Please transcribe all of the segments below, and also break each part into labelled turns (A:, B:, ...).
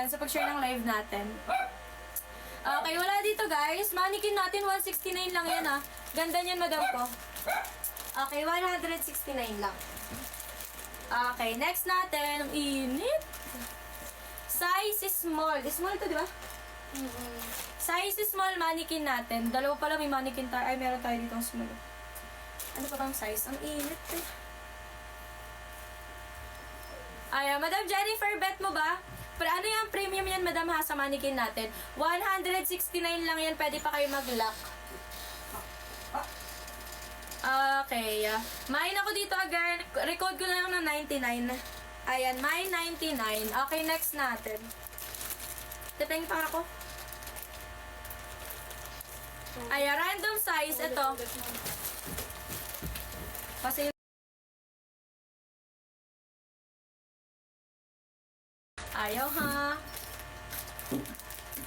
A: Ayan, sa pag-share ng live natin. Okay, wala dito guys. Mannequin natin, 169 lang yan ha. Ganda niyan, madam ko. Okay, 169 lang. Okay, next natin. Ang init. Size small. Small to, di ba? Size small mannequin natin. Dalawa pala may mannequin tayo. Ay, meron tayo dito small. Ano pa bang size? Ang init eh. Ayan, Madam Jennifer, bet mo ba? Ano yung premium yan, Madam, ha, sa mannequin natin? 169 lang yan. Pwede pa kayo mag-lock. Okay. Mine ako dito again. Record ko lang ng 99. Ayan, mine 99. Okay, next natin. Tipeng pa ako. Ayan, random size. Ito. Kasi ayaw ha.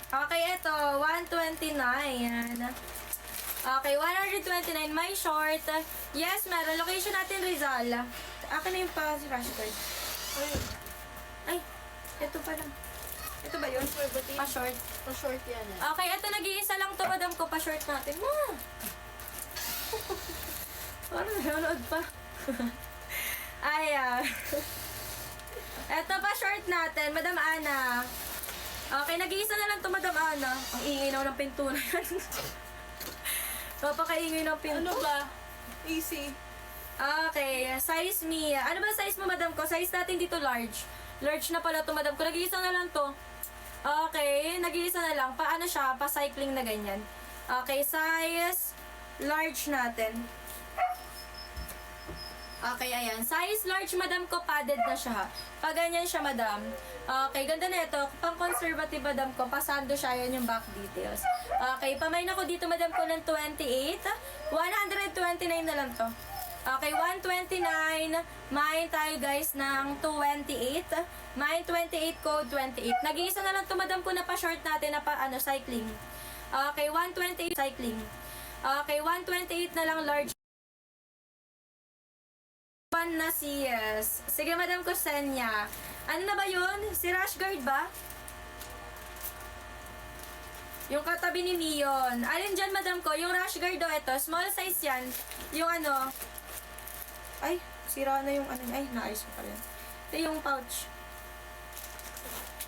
A: Okay, ito. 129. Okay, 129. My short. Yes, meron. Location natin Rizal. Akin na yung pa-rush card. Ay, ito pa lang. Ito ba yun? Pa-short.
B: Pa-short yan eh.
A: Okay, ito nag-iisa lang to, madam ko. Pa-short natin. Parang nanonood pa. Ayan. Ito pa short natin, Madam Ana. Okay, nag-iisa na lang to, Madam Ana. Ang ingay na ng pinto na yan. Papakaingay ng pinto.
B: Ano ba? Easy.
A: Okay, size me. Ano ba size mo, Madam ko? Size natin dito large. Large na pala to, Madam ko. Nag-iisa na lang to. Okay, nag-iisa na lang. Paano siya? Pa-cycling na ganyan. Okay, size large natin. Okay, ayan. Size large, madam ko, padded na siya. Pag ganyan siya, madam. Okay, ganda na ito. Pang conservative, madam ko, pasando siya. Yan yung back details. Okay, pamain ako dito, madam ko, ng 28. 129 na lang to. Okay, 129. Mine tayo, guys, ng 28. Mine 28, code 28. Nag-iisa na lang to, madam ko, na pa-short natin na cycling. Okay, 128 cycling. Okay, 128 na lang large. Na si yes. Sige, Madam Kusenya. Ano na ba yun? Si Rash Guard ba? Yung katabi ni Neon. Alin dyan, Madam ko? Yung Rash Guard daw ito. Small size yan. Yung ano. Ay, sira na yung ano. Ay, naayos ko pa rin. Ito yung pouch.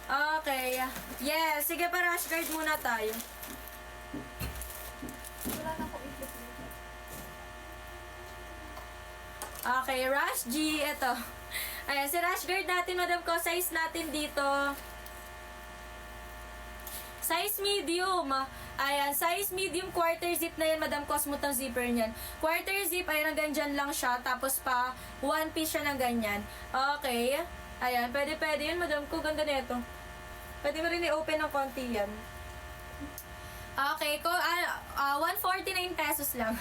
A: Okay. Yes. Sige pa, Rash Guard muna tayo.
B: Wala na akong ikot dito.
A: Okay, Rush G, ito. Ayan, si Rush Guard natin, madam ko, size natin dito. Size medium. Ayan, size medium, quarter zip na yan, madam ko, smooth ang zipper niyan. Quarter zip, ayan, hanggang dyan lang siya, tapos pa, one piece siya ng ganyan. Okay. Ayan, pwede yun, madam ko, ganda nito. Pwede mo rin i-open ng konti yan. Okay, 149 pesos lang.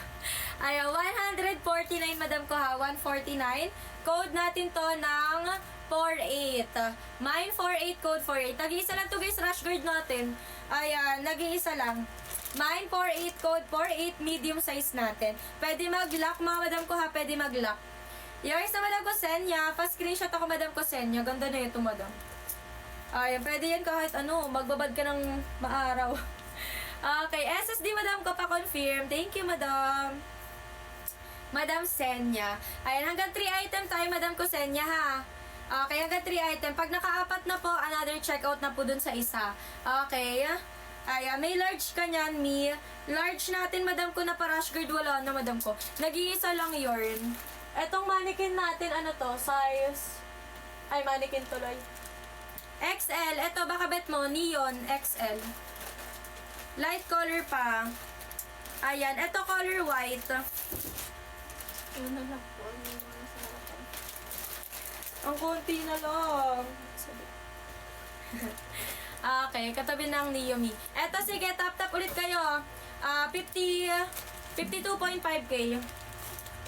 A: Ay, 149, madam ko ha, 149. Code natin to ng 48. Mine 48, code 48. Nag-iisa lang to, guys, rush guard natin. Ayan, nag-iisa lang. Mine 48, code 48, medium size natin. Pwede mag-lock, mga madam ko ha, pwede mag-lock. Yours na madam ko, Senya. Pa-screenshot ako, madam ko, Senya. Ganda na ito, madam. Ayan, pwede yan kahit ano, magbabad ka ng maaraw. Okay, SSD, madam ko, pa-confirm. Thank you, madam. Madam Senya. Ayan, hanggang 3 item tayo, madam ko, Senya, ha. Okay, hanggang 3 item. Pag naka-apat na po, another checkout na po dun sa isa. Okay. Ayan, may large ka niyan, Mi. Large natin, madam ko, na pa-rush guard. Wala na, madam ko. Nag-iisa lang yun. Etong mannequin natin, ano to? Size. Ay, mannequin tuloy. XL. Eto, baka bet mo, Neon XL. Light color pa. Ayan. Ito color white.
B: Ano na lang po. Ano na lang sa harapan.
A: Ang konti na lang. Okay. Katabi ng Neomi. Ito, sige. Tap ulit kayo. 52.5k.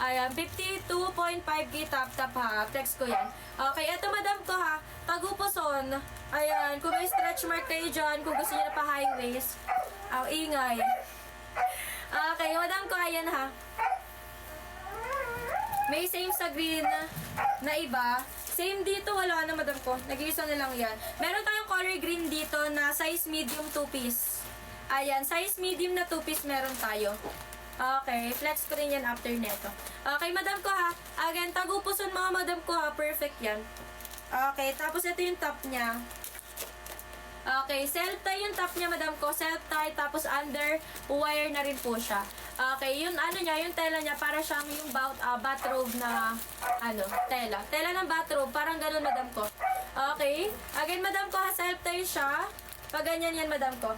A: Ayan. 52.5k tap ha. Flex ko yan. Okay. Ito, madam ko ha. Taguposon. Ayan. Kung may stretch mark kayo dyan. Kung gusto nyo na pa high waist. Ang ingay. Okay, madam ko, ayan ha. May same sa green na iba. Same dito, wala na madam ko. Nag-iisa na lang yan. Meron tayong color green dito na size medium 2-piece. Ayan, size medium na 2-piece meron tayo. Okay, flex ko rin yan after neto. Okay, madam ko ha. Again, tagupuson mga madam ko ha. Perfect yan. Okay, tapos ito yung top niya. Okay, self-tie yung top niya, madam ko. Self-tie, tapos under wire na rin po siya. Okay, yung ano niya, yung tela niya, para siyang yung bathrobe na, tela. Tela ng bathrobe, parang ganun, madam ko. Okay, again, madam ko, ha, self-tie siya. Pag ganyan yan, madam ko.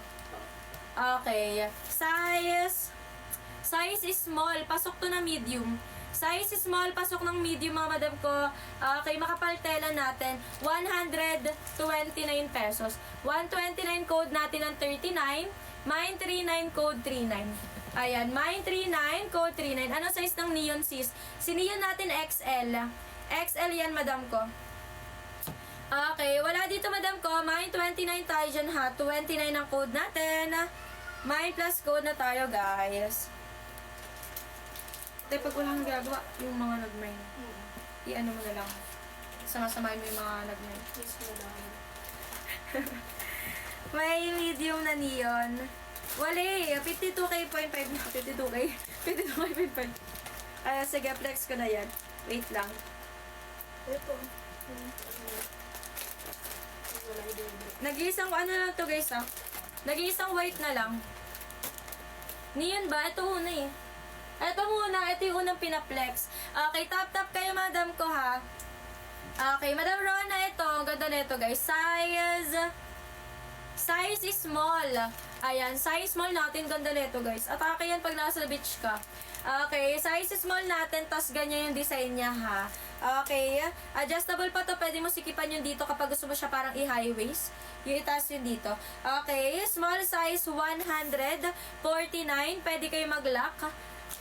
A: Okay, size is small, pasok to na medium. Size is small, pasok ng medium mga madam ko. Okay, makapal tela natin, 129 pesos. 129 code natin ng 39. Mine 39, code 39. Ayan, mine 39, code 39. Ano size ng neon sis? Si neon natin XL. XL yan madam ko. Okay, wala dito madam ko. Mine 29 tayo dyan ha. 29 ang code natin. Mine plus code na tayo guys. Pag wala kang ginagawa, yung mga nag-mine, i-ano mo na lang. Sama-samahin mo yung mga nag-mine.
B: Yes, madam.
A: May medium na neon. Wala eh. 52K.5 na. 52K. 52K.5. Sige, flex ko na yan. Wait lang.
B: Ito.
A: Nag-iisang ano lang to guys ah. Nag-iisang white na lang. Neon ba? Ito muna eh. Ito muna, ito yung unang pinaplex. Okay, tap kayo madam ko ha. Okay, madam Rona, ito. Ang ganda na ito guys. Size is small. Ayan, size small natin. Ganda na ito guys. Atake yan pag nasa beach ka. Okay, size is small natin. Tas ganyan yung design niya ha. Okay, adjustable pa to. Pwede mo sikipan yun dito kapag gusto mo siya parang i-high waist. Yung itaas yun dito. Okay, small size 149. Pwede kayo mag-lock.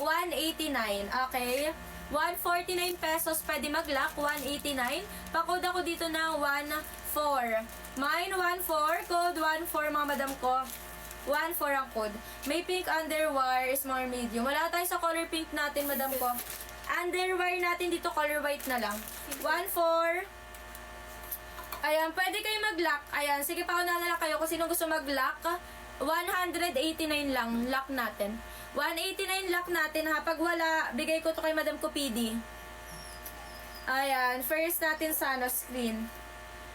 A: 189. Okay. 149 pesos. Pwede mag-lock. 189. Pakode ako dito na 14. Mine 14. Code 14 mga madam ko. 14 ang code. May pink underwire. Small medium. Wala tayo sa color pink natin madam ko. Underwire natin dito color white na lang. 14. Ayan. Pwede kayo mag-lock. Ayan. Sige pa na lang kayo kung sino gusto mag-lock. 189 lang. Lock natin. 189 lock natin ha. Pag wala, bigay ko to kay Madam ko PD. Ayan. First natin sa screen.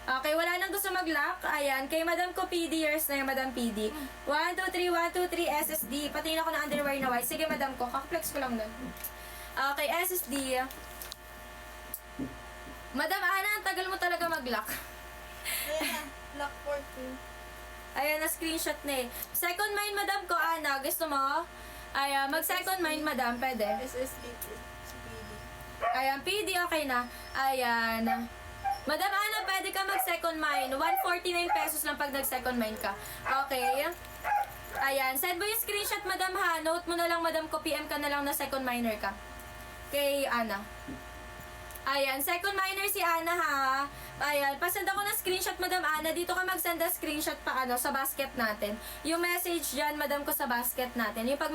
A: Okay, wala nang gusto mag-lock. Ayan. Kay Madam ko PD, yours na yung Madam PD. 1, 2, 3, 1, 2, 3, SSD. Patingin ako ng underwear na white. Sige, Madam ko. Kakaplex ko lang dun. Okay, SSD. Madam Ana, ang tagal mo talaga mag-lock.
B: Ayan na. Lock 14.
A: Ayan, na-screenshot na eh. Second mine, Madam ko, Ana. Gusto mo? Ayan, mag-second mine, Madam. Pwede.
B: SSD. Speedy.
A: Ayan, PD okay na. Ayan. Madam Ana, pwede ka mag-second mine. 149 pesos lang pag nag-second mine ka. Okay. Ayan, send mo yung screenshot, Madam ha. Note mo na lang, Madam ko. PM ka na lang na second miner ka. Kay Ana. Ayan, second miner si Ana ha. Ayan, pasend ako ng screenshot, Madam Ana. Dito ka mag-send na screenshot pa sa basket natin. Yung message dyan, Madam ko, sa basket natin. Yung pag